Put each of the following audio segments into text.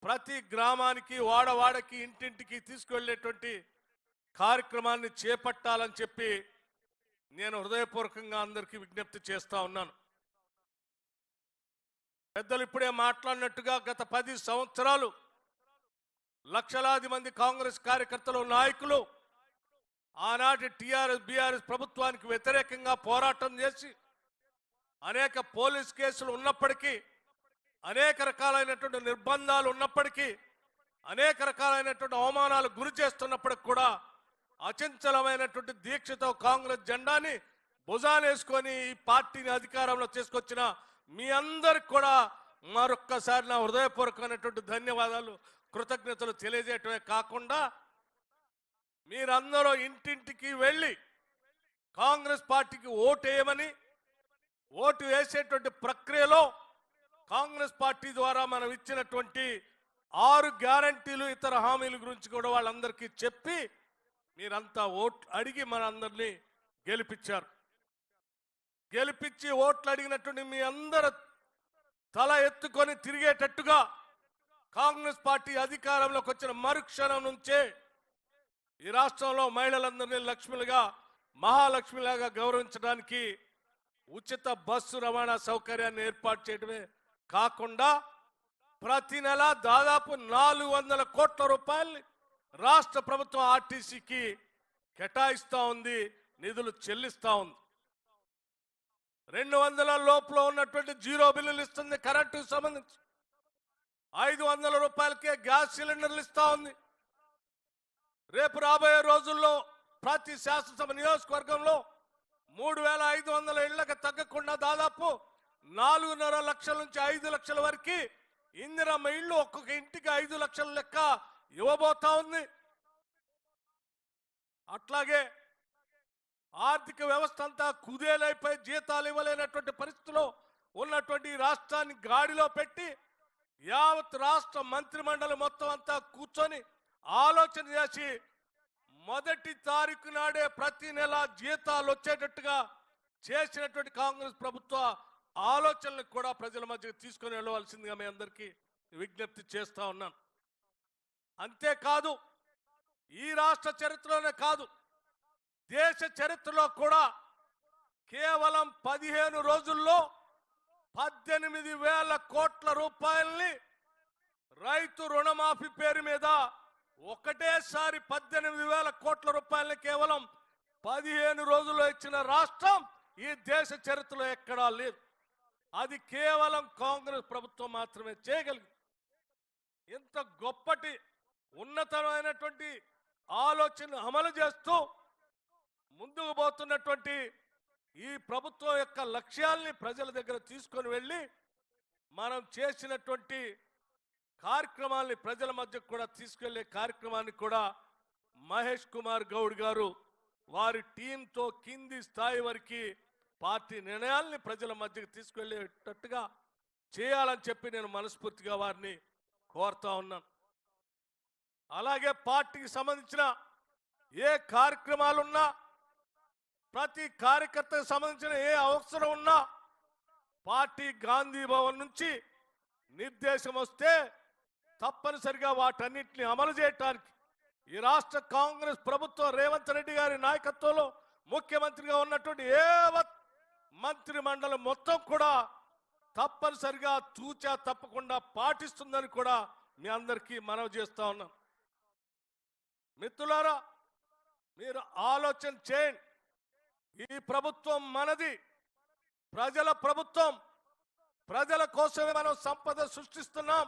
ప్రతి గ్రామానికి వాడవాడకి ఇంటింటికి తీసుకువెళ్ళేటువంటి కార్యక్రమాన్ని చేపట్టాలని చెప్పి నేను హృదయపూర్వకంగా అందరికీ విజ్ఞప్తి చేస్తా ఉన్నాను. పెద్దలు ఇప్పుడే మాట్లాడినట్టుగా గత 10 సంవత్సరాలు లక్షలాది మంది కాంగ్రెస్ కార్యకర్తలు నాయకులు ఆనాటి టీఆర్ఎస్ బీఆర్ఎస్ ప్రభుత్వానికి వ్యతిరేకంగా పోరాటం చేసి అనేక పోలీస్ కేసులు ఉన్నప్పటికీ, అనేక రకాలైనటువంటి నిర్బంధాలు ఉన్నప్పటికీ, అనేక రకాలైనటువంటి అవమానాలు గురి చేస్తున్నప్పటికి కూడా అచంచలమైనటువంటి దీక్షతో కాంగ్రెస్ జెండాని భుజానేసుకొని ఈ పార్టీని అధికారంలో తీసుకొచ్చిన మీ అందరికి కూడా మరొక్కసారి నా హృదయపూర్వకమైనటువంటి ధన్యవాదాలు, కృతజ్ఞతలు తెలియజేయటమే కాకుండా మీరందరూ ఇంటింటికి వెళ్ళి కాంగ్రెస్ పార్టీకి ఓటు వేయమని, ఓటు వేసేటువంటి ప్రక్రియలో కాంగ్రెస్ పార్టీ ద్వారా మనం ఇచ్చినటువంటి 6 గ్యారంటీలు ఇతర హామీల గురించి కూడా వాళ్ళందరికీ చెప్పి మీరంతా ఓట్లు అడిగి మనందరినీ గెలిపించారు. గెలిపించి ఓట్లు అడిగినటువంటి మీ అందరు తల ఎత్తుకొని తిరిగేటట్టుగా కాంగ్రెస్ పార్టీ అధికారంలోకి వచ్చిన మరుక్షణం నుంచే ఈ రాష్ట్రంలో మహిళలందరినీ లక్ష్మిలుగా, మహాలక్ష్మిలాగా గౌరవించడానికి ఉచిత బస్సు రవాణా సౌకర్యాన్ని ఏర్పాటు చేయడమే కాకుండా ప్రతి నెల దాదాపు 400 కోట్ల రూపాయలు రాష్ట్ర ప్రభుత్వం ఆర్టీసీకి కేటాయిస్తూ ఉంది, నిధులు చెల్లిస్తూ ఉంది. 200 లోపల ఉన్నటువంటి 0 బిల్లులు ఇస్తుంది. కరెంటుకు సంబంధించి 500 రూపాయలకే గ్యాస్ సిలిండర్లు ఇస్తూ ఉంది. రేపు రాబోయే రోజుల్లో ప్రతి శాసనసభ నియోజకవర్గంలో 3500 ఇళ్లకు తగ్గకుండా దాదాపు 4.5 లక్షల నుంచి 5 లక్షల వరకు ఇందిరమ్మ ఇళ్లు ఒక్కొక్క ఇంటికి 5 లక్షల లెక్క ఇవ్వబోతా ఉంది. అట్లాగే ఆర్థిక వ్యవస్థ అంతా కుదేలైపోయి జీతాలు ఇవ్వలేనటువంటి పరిస్థితిలో ఉన్నటువంటి రాష్ట్రాన్ని గాడిలో పెట్టి యావత్ రాష్ట్ర మంత్రిమండలి మొత్తం అంతా కూర్చొని ఆలోచన చేసి 1వ తారీఖు నాడే ప్రతి నెల జీతాలు వచ్చేటట్టుగా చేసినటువంటి కాంగ్రెస్ ప్రభుత్వ ఆలోచనలకు కూడా ప్రజల మధ్యకి తీసుకొని వెళ్ళవలసిందిగా మీ అందరికీ విజ్ఞప్తి చేస్తా ఉన్నాను. అంతేకాదు ఈ రాష్ట్ర చరిత్రలోనే కాదు, దేశ చరిత్రలో కూడా కేవలం 15 రోజుల్లో 18,000 కోట్ల రూపాయల్ని రైతు రుణమాఫీ పేరు మీద ఒకటేసారి 18,000 కోట్ల రూపాయలని కేవలం 15 రోజుల్లో ఇచ్చిన రాష్ట్రం ఈ దేశ చరిత్రలో ఎక్కడా లేదు. అది కేవలం కాంగ్రెస్ ప్రభుత్వం మాత్రమే చేయగలిగింది. ఇంత గొప్పటి ఉన్నతమైనటువంటి ఆలోచన అమలు చేస్తూ ముందుకు పోతున్నటువంటి ఈ ప్రభుత్వం యొక్క లక్ష్యాల్ని ప్రజల దగ్గర తీసుకొని వెళ్ళి మనం చేసినటువంటి కార్యక్రమాల్ని ప్రజల మధ్య కూడా తీసుకెళ్లే కార్యక్రమాన్ని కూడా మహేష్ కుమార్ గౌడ్ గారు వారి టీంతో కింది స్థాయి వరకు పార్టీ నిర్ణయాల్ని ప్రజల మధ్యకి తీసుకెళ్లేటట్టుగా చేయాలని చెప్పి నేను మనస్ఫూర్తిగా వారిని కోరుతా ఉన్నాను. అలాగే పార్టీకి సంబంధించిన ఏ కార్యక్రమాలున్నా, ప్రతి కార్యకర్తకు సంబంధించిన ఏ అవసరం ఉన్నా పార్టీ గాంధీ భవన్ నుంచి నిర్దేశం వస్తే తప్పనిసరిగా వాటన్నిటిని అమలు చేయడానికి ఈ రాష్ట్ర కాంగ్రెస్ ప్రభుత్వం రేవంత్ రెడ్డి గారి నాయకత్వంలో ముఖ్యమంత్రిగా ఉన్నటువంటి యావత్ మంత్రి మండలి మొత్తం కూడా తప్పనిసరిగా తూచా తప్పకుండా పాటిస్తుందని కూడా మీ అందరికీ మనవి చేస్తా ఉన్నాను. మిత్రులారా, మీరు ఆలోచన చేయండి. ఈ ప్రభుత్వం మనది, ప్రజల ప్రభుత్వం. ప్రజల కోసమే మనం సంపద సృష్టిస్తున్నాం.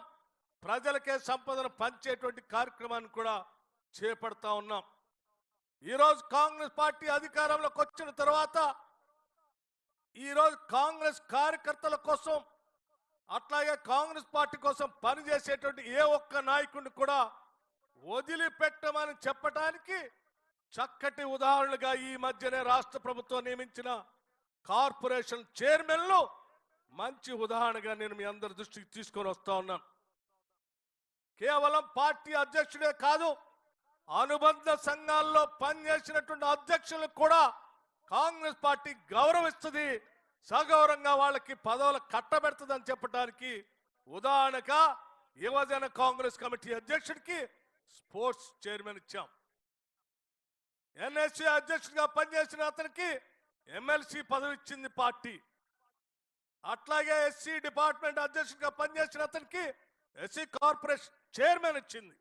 ప్రజలకే సంపదను పంచేటువంటి కార్యక్రమాన్ని కూడా చేపడతా ఉన్నాం. ఈరోజు కాంగ్రెస్ పార్టీ అధికారంలోకి వచ్చిన తర్వాత ఈరోజు కాంగ్రెస్ కార్యకర్తల కోసం, అట్లాగే కాంగ్రెస్ పార్టీ కోసం పనిచేసేటువంటి ఏ ఒక్క నాయకుడిని కూడా వదిలిపెట్టమని చెప్పడానికి చక్కటి ఉదాహరణగా ఈ మధ్యనే రాష్ట్ర ప్రభుత్వం నియమించిన కార్పొరేషన్ చైర్మన్లు మంచి ఉదాహరణగా నేను మీ అందరి దృష్టికి తీసుకొని వస్తా ఉన్నాను. కేవలం పార్టీ అధ్యక్షుడే కాదు, అనుబంధ సంఘాల్లో పనిచేసినటువంటి అధ్యక్షులకు కూడా కాంగ్రెస్ పార్టీ గౌరవిస్తుంది, సగౌరవంగా వాళ్ళకి పదవులు కట్టబెడుతుందని చెప్పడానికి ఉదాహరణగా యువజన కాంగ్రెస్ కమిటీ అధ్యక్షుడికి స్పోర్ట్స్ చైర్మన్ ఇచ్చాం. ఎన్ఎస్సీ అధ్యక్షుడిగా పనిచేసిన అతనికి ఎమ్మెల్సీ పదవి ఇచ్చింది పార్టీ. అట్లాగే ఎస్సీ డిపార్ట్మెంట్ అధ్యక్షుడిగా పనిచేసిన అతనికి ఎస్సీ కార్పొరేషన్ చైర్మన్ ఇచ్చింది.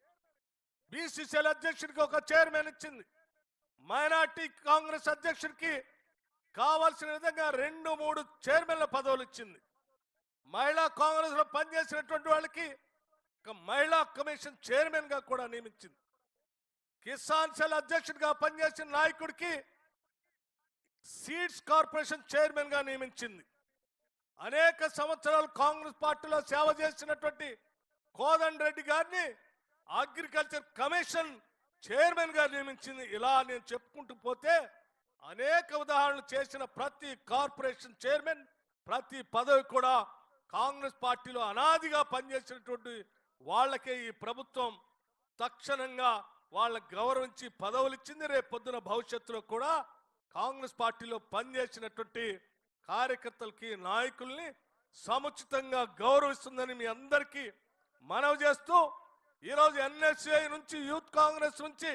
బీసీసీఎల్ అధ్యక్షుడికి ఒక చైర్మన్ ఇచ్చింది. మైనార్టీ కాంగ్రెస్ అధ్యక్షుడికి కావాల్సిన విధంగా 2-3 చైర్మన్ల పదవులు ఇచ్చింది. మహిళా కాంగ్రెస్ లో పనిచేసినటువంటి వాళ్ళకి ఒక మహిళా కమిషన్ చైర్మన్ గా కూడా నియమించింది. కిసాన్ సెల్ అధ్యక్షుడిగా పనిచేసిన నాయకుడికి సీడ్స్ కార్పొరేషన్ చైర్మన్ గా నియమించింది. అనేక సంవత్సరాలు కాంగ్రెస్ పార్టీలో సేవ చేసినటువంటి కోదండ రెడ్డి గారిని అగ్రికల్చర్ కమిషన్ చైర్మన్ గా నియమించింది. ఇలా నేను చెప్పుకుంటూ పోతే అనేక ఉదాహరణలు చేసిన ప్రతి కార్పొరేషన్ చైర్మన్, ప్రతి పదవి కూడా కాంగ్రెస్ పార్టీలో అనాదిగా పనిచేసినటువంటి వాళ్ళకే ఈ ప్రభుత్వం తక్షణంగా వాళ్ళకి గౌరవించి పదవులు ఇచ్చింది. రేపు పొద్దున భవిష్యత్తులో కూడా కాంగ్రెస్ పార్టీలో పనిచేసినటువంటి కార్యకర్తలకి, నాయకుల్ని సముచితంగా గౌరవిస్తుందని మీ అందరికీ మనవి చేస్తూ, ఈరోజు ఎన్ఎస్ఏ నుంచి, యూత్ కాంగ్రెస్ నుంచి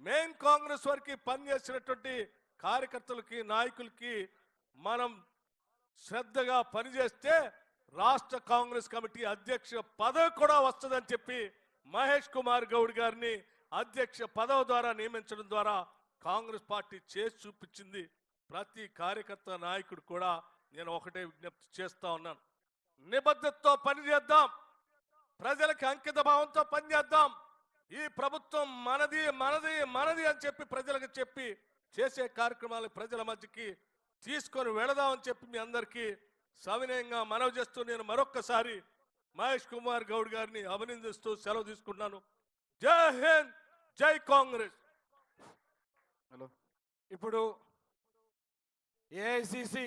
మెయిన్ కాంగ్రెస్ వరకు పనిచేసినటువంటి కార్యకర్తలకి, నాయకులకి మనం శ్రద్ధగా పనిచేస్తే రాష్ట్ర కాంగ్రెస్ కమిటీ అధ్యక్ష పదవి కూడా వస్తుందని చెప్పి మహేష్ కుమార్ గౌడ్ గారిని అధ్యక్ష పదవి ద్వారా నియమించడం ద్వారా కాంగ్రెస్ పార్టీ చేసి చూపించింది. ప్రతి కార్యకర్త, నాయకుడు కూడా నేను ఒకటే విజ్ఞప్తి చేస్తా ఉన్నాను. నిబద్ధతతో పనిచేద్దాం, ప్రజలకు అంకిత భావంతో పనిచేద్దాం. ఈ ప్రభుత్వం మనది మనది మనది అని చెప్పి ప్రజలకు చెప్పి చేసే కార్యక్రమాలు ప్రజల మధ్యకి తీసుకొని వెళదామని చెప్పి మీ అందరికీ సవినయంగా మనవి చేస్తూ నేను మరొక్కసారి మహేష్ కుమార్ గౌడ్ గారిని అభినందిస్తూ సెలవు తీసుకుంటున్నాను. జై హింద్, జై కాంగ్రెస్. హలో, ఇప్పుడు ఏఐసిసి